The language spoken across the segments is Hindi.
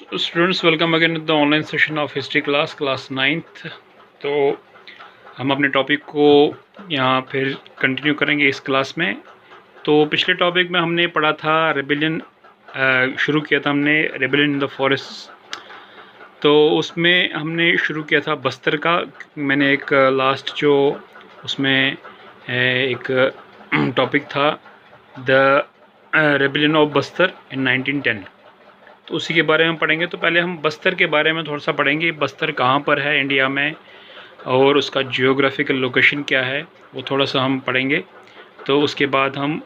Students welcome again the online session of history class 9th। तो हम अपने टॉपिक को यहाँ फिर कंटिन्यू करेंगे इस क्लास में। तो पिछले टॉपिक में हमने पढ़ा था रेबेलियन, शुरू किया था हमने रेबेलियन इन द फॉरेस्ट। तो उसमें हमने शुरू किया था बस्तर का। मैंने एक लास्ट जो उसमें एक टॉपिक था द रेबेलियन ऑफ बस्तर इन 1910, तो उसी के बारे में पढ़ेंगे। तो पहले हम बस्तर के बारे में थोड़ा सा पढ़ेंगे, बस्तर कहाँ पर है इंडिया में और उसका जियोग्राफिकल लोकेशन क्या है वो थोड़ा सा हम पढ़ेंगे। तो उसके बाद हम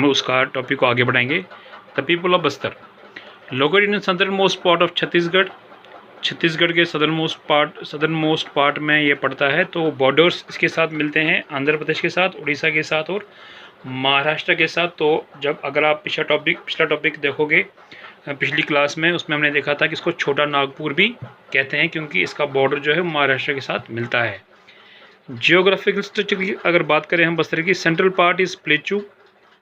उसका टॉपिक को आगे बढ़ाएंगे। The people of Bastar located in southern most part of Chhattisgarh. Chhattisgarh के सदर्न मोस्ट पार्ट में ये पड़ता है। तो बॉर्डर्स इसके साथ मिलते हैं आंध्र प्रदेश के साथ, उड़ीसा के साथ और महाराष्ट्र के साथ। तो जब अगर आप पिछला टॉपिक देखोगे पिछली क्लास में, उसमें हमने देखा था कि इसको छोटा नागपुर भी कहते हैं क्योंकि इसका बॉर्डर जो है महाराष्ट्र के साथ मिलता है। जियोग्राफिकल स्ट्रक्चर की अगर बात करें हम बस्तर की, सेंट्रल पार्ट इज़ प्लेचू।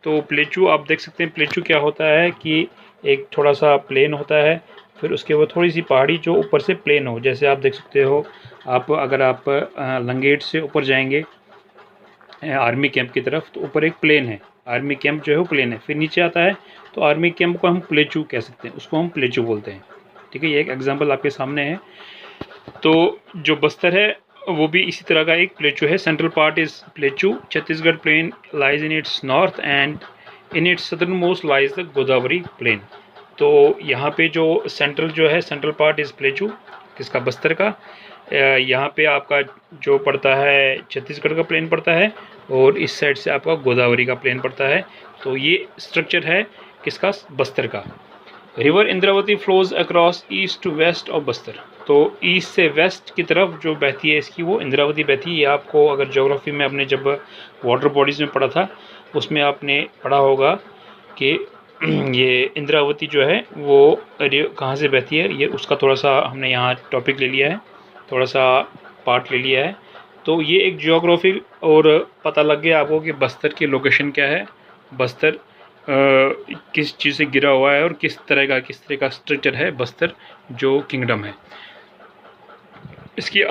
तो प्लेचू आप देख सकते हैं, प्लेचू क्या होता है कि एक थोड़ा सा प्लेन होता है, फिर उसके बाद थोड़ी सी पहाड़ी जो ऊपर से प्लेन हो। जैसे आप देख सकते हो, अगर आप लंगेट से ऊपर जाएंगे आर्मी कैंप की तरफ, तो ऊपर एक प्लेन है, आर्मी कैंप जो है वो प्लेन है, फिर नीचे आता है तो आर्मी कैंप को हम प्लेचू कह सकते हैं, उसको हम प्लेचू बोलते हैं। ठीक है, ये एक एग्जांपल आपके सामने है। तो जो बस्तर है वो भी इसी तरह का एक प्लेचू है। Central part is plateau. Chhattisgarh plain lies in its north end in its southernmost lies the Godavari plain. तो यहाँ पे जो सेंट्रल पार्ट इज प्लेचू, किसका, बस्तर का। यहाँ पे आपका जो पड़ता है छत्तीसगढ़ का प्लेन पड़ता है और इस साइड से आपका गोदावरी का प्लेन पड़ता है। तो ये स्ट्रक्चर है किसका, बस्तर का। River Indravati flows across east to west of Bastar. तो ईस्ट से वेस्ट की तरफ जो बहती है इसकी, वो इंद्रावती बहती है। ये आपको अगर ज्योग्राफी में आपने जब वाटर बॉडीज़ में पढ़ा था उसमें आपने पढ़ा होगा कि ये इंद्रावती जो है वो कहाँ से बहती है, ये उसका थोड़ा सा हमने यहाँ टॉपिक ले लिया है, थोड़ा सा पार्ट ले लिया है। तो ये एक ज्योग्राफी और पता लग गया आपको कि बस्तर की लोकेशन क्या है, बस्तर किस चीज़ से गिरा हुआ है और किस तरह का स्ट्रक्चर है बस्तर जो किंगडम है इसकी।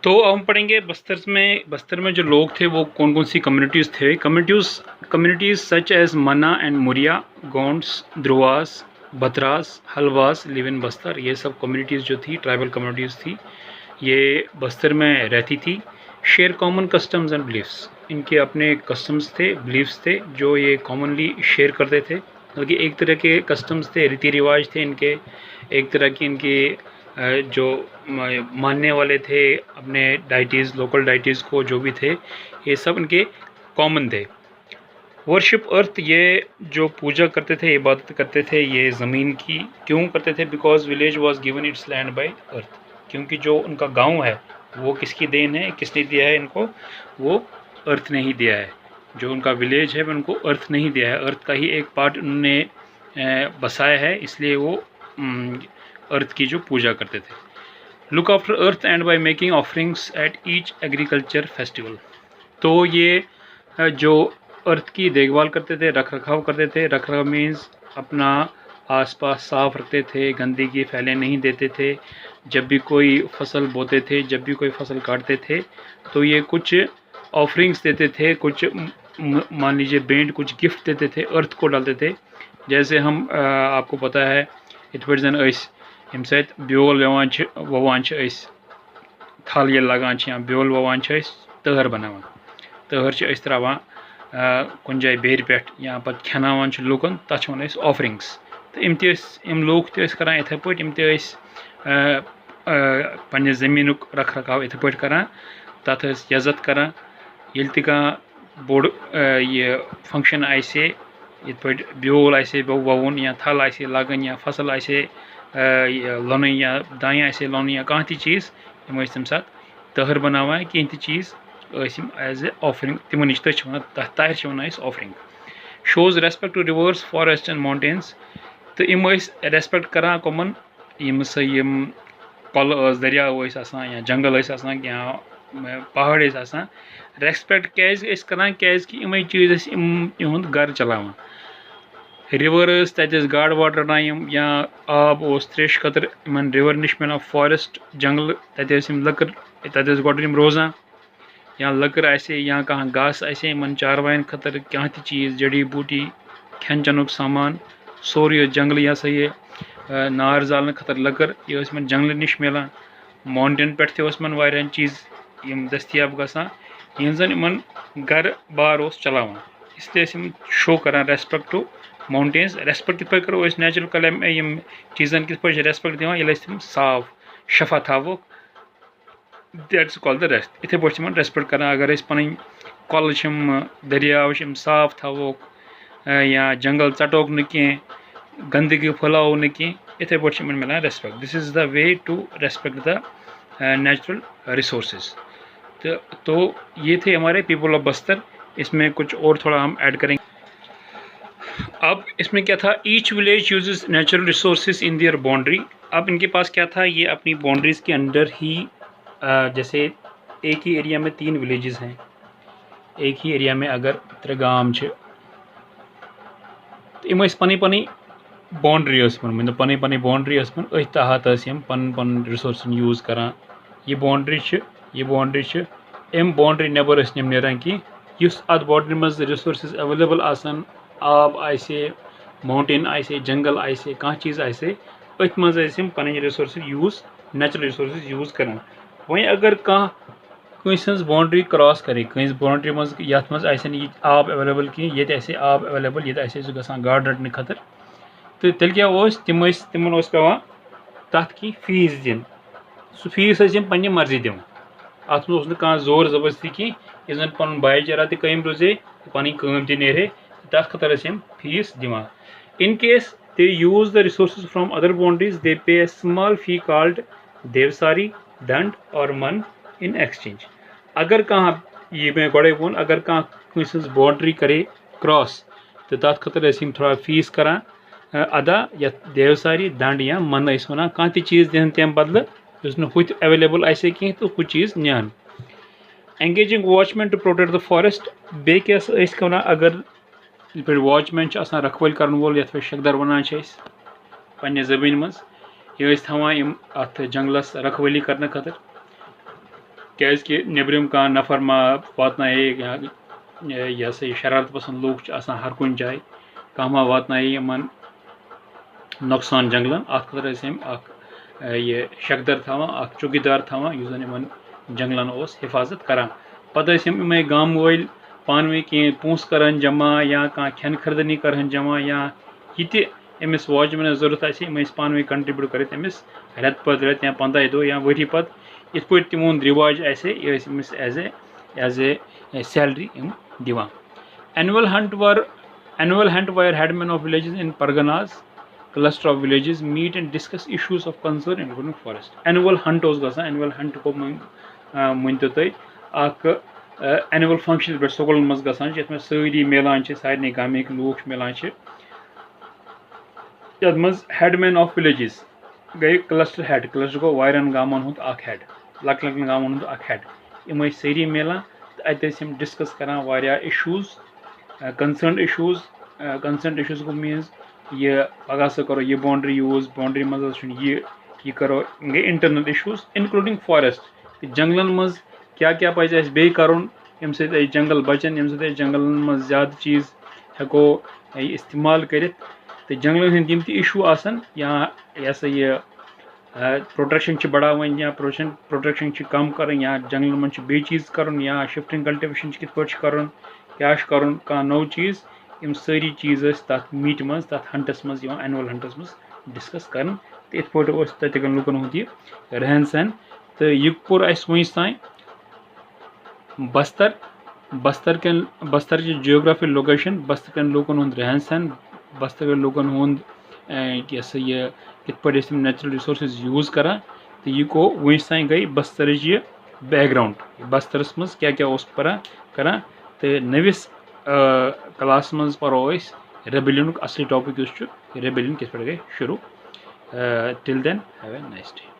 तो हम पढ़ेंगे बस्तर में जो लोग थे वो कौन कौन सी कम्युनिटीज़ थे। कम्युनिटीज़ सच एज मना and Muria, Gonds, Dhruvas, Batras, Halbas live in Bastar. ये सब कम्युनिटीज़ जो थी, ट्राइबल कम्युनिटीज़ थी, ये बस्तर में रहती थी। Share common customs and beliefs, इनके अपने कस्टम्स थे, बिलीफ्स थे जो ये कॉमनली शेयर करते थे। बल्कि एक तरह के कस्टम्स थे, रीति रिवाज थे इनके, एक तरह की इनकी जो मानने वाले थे अपने डाइटीज़, लोकल डाइटीज़ को जो भी थे, ये सब इनके कॉमन थे। वर्शिप अर्थ, ये जो पूजा करते थे, इबादत करते थे ये ज़मीन की क्यों करते थे, because village was given its land by earth. क्योंकि जो उनका गांव है वो किसकी देन है, किसने दिया है इनको, वो अर्थ ने ही दिया है। जो उनका विलेज है वो उनको अर्थ नहीं दिया है, अर्थ का ही एक पार्ट उन्होंने बसाया है, इसलिए वो अर्थ की जो पूजा करते थे। Look after earth and by making offerings at each agriculture festival. तो ये जो अर्थ की देखभाल करते थे, रख रखाव करते थे। रख रखाव मीन्स अपना आसपास साफ रखते थे, गंदगी फैले नहीं देते थे। जब भी कोई फसल बोते थे, जब भी कोई फसल काटते थे, तो ये कुछ ऑफरिंग्स देते थे, कुछ मान लीजिए भेंट, कुछ गिफ्ट देते थे, अर्थ को डालते थे। जैसे हम आपको पता है इतवर जन यम सत ब्योल ववान थल ये लगान या ब्योल ववान तहर बनावान, तहर त्रावान कुन जाए बेर पे या पे खेनावान लूकन, तथ वन ऑफरिंग्स। तो इम लोग करान इथे पे, इम पे ज़मीन रख रखाव इथे पे करान, तथ इज्जत करान। ये बोड़ ये फंक्शन आसे, इत पे ब्योल आसे ववुन या थल आसे लागन या फसल आसे लोन या दाएँ आसे लोन या कह चीज़, यम तम सात तहर बनावान कह चीज़ एज ए ऑफरिंग तिमन नश तहर one offering. Shows respect to rivers, forest and mountains. तो इम रेस्पेक्ट करान कमन, यम कल दरियाव या जंगल या पहाड़ रेस्पेक्ट क्या करान, कि इमे चीज़ इहुंद घर चलावान। रिवर तक गाड़ वाड़ रटान या आब त्रेश खतर इन रिवर नश मिलान फॉरेस्ट जंगल तक लकर तक गोड रोजान या लकर आसे या कह घास आसे इन चारवायन खतर क्या चीज़ जड़ी बूटी खेन चनुक सामान सोरे जंगल यह सा ये नार जालन खतर लकर यह जंगल नश मिलान माउंटेन पे वारियान चीज़ दस्तियाब गसान यह जन इन गर बार चलान इसलिए शो कर रेस्पेक्ट टू माउंटेन्स रेस्पेक्ट कित करो नेचुरल कलम चीज़न कित रेस्पेक्ट दिवान तम साफ शफा थवोक दैट्स कॉल्ड द रेस्ट इथे पे रेस्पेक्ट कर अगर पन कल दरियाव साफ थवोक या जंगल चटोक न कह गंदगी फैलाव न कह इथे पे मिलान respect this is the way to respect the natural resources. तो ये थे हमारे पीपल ऑफ बस्तर। इसमें कुछ और थोड़ा हम ऐड करेंगे। अब इसमें क्या था, each village uses natural resources in their boundary. अब इनके पास क्या था, ये अपनी बाउंड्रीज़ के अंडर ही जैसे एक ही एरिया में 3 विलेजेस हैं, एक ही एरिया में अगर 3 गांव तो इम पनी पनी बाउंड्री मतलब पनी पनी बाउंड्री अथ तहत पन पन रिसोर्सन यूज़ करान। ये बाउंड्री अम बाउंड्री नेबर नेरान कि अत बाउंड्री मज रिसोर्सेज अवेलेबल आसान, आब आसे, माउंटेन आसे, जंगल आसे, कह चीज़ आसे, अथ मज पन resources use, natural resources use करान। वहीं अगर कंस बाउंड्री क्रॉस करे, कंस बाउंड्री मज यथ मज आब अवेलेबल कहीं, ये आब अवेलेबल, ये गसान गाड़ रटने खतर, तो तेल क्या तिमन पेवान तथ की फीस दिन, सह फीस पन्ने मर्जी दिवन, अत मज कह जोर जबरदस्ती कहीं, इस जन पन भाईचारा तयम रोजे, पन कम नेरे, तथ खतर फीस दिवान। In case they use the resources from other boundaries, they pay a small fee called Devsari, दंड और मन इन एक्सचेंज। अगर कह ये मैं गोड़े वोन, अगर कह कंस बाउंड्री करे क्रॉस, तो तथ खतर थोड़ा फीस करान अदा, या देवसारी, दंड या मन वन, कह चीज़ दिन तम बदल हुत अवेलेबल आसे कहीं, तो हु चीज़ नियान। Engaging watchman to protect the forest, बे क्या वन, अगर वॉचमैन रखवाल कर वोल, ये शकदर वन पे जमीन मज, ये थवान अत जंगलस रखवाली करने खतर, क्या नबरम कह नफर मा वात यह सा शरारत पसंद लोग हर कुन जाए, कह मा वात इन नुकसान जंगलन, अत खतर ये शकदर थवान, चौकीदार थवान, युस इन जंगलन हिफाजत करान। पत इमे गाम वल पान वे कह पोस करान जमा, या कह खेन खरदनी करान जमा, या ये अमिस वॉचमैन जरूरत आम पान वे कंट्रीब्यूट कर अमिस रेत पत रेत या 15 दो या वरी पत, इत पे तिमोन रिवाज आसे एज ए सैलरी दिवान। Annual hunt where headman of villages in parganas, cluster of villages meet and discuss issues of concern including forest. Annual hunt गसान, एनुअल हंट को मन तो तुम एनुअल फंक्शन पे स्कूल मज गसान, ये सारी मिलान, सारे गामिक लूक मिलान, ये मज हेडमैन ऑफ विलेजेस गई क्लस्टर हेड, क्लस्टर गो वायरन गामन हुंद हेड, लकन गामन हुंद हेड, इम सारी मिलान, अत डिस्कस करान वारिया इशूज, कंसर्न इशूज को मीन्स ये पगह सा करो ये बाउंड्री यूज, बाउंड्री मज ये करो, गई इंटरनल इशूज इंक्लूडिंग फॉरेस्ट, जंगलन मज क्या क्या पे बे करुन यम से जंगल बचन, यम से जंगल मज ज़्यादा चीज़ हेको इस्तेमाल कर, तो जंगलन हंद यम इशू आसन, या सा ये प्रोटेक्शन बढ़ावन या प्रोटेक्शन कम कर, या जंगल मन बे चीज़ कर, या शिफ्टिंग कल्टिवेशन कित कर, क्या कर कह नौ चीज़, यम सारी चीज़ तथ मीट मज, तथ हंटस मज, एनुअल हंटस मज डिस्कस कर, तो इत पे तक लूकन हुंद यह रहन सहन। तो यह कोर वस तान बस्तर की जियोग्राफी लोकेशन, बस्तर के लूकन हुंद रहन सहन, बस्तर के लूकन हुंद यह कित पे नेचुरल रिसोर्सेज यूज़ करान, तो यह को वस तान गई बस्तर यह बैकग्राउंड, बस्तरस मज क्या क्या करान। तो नविस क्लास मज पढ़ो रेबेलियन असली टॉपिक रेबेलियन कित पे गई शुरू। Till then have a nice day.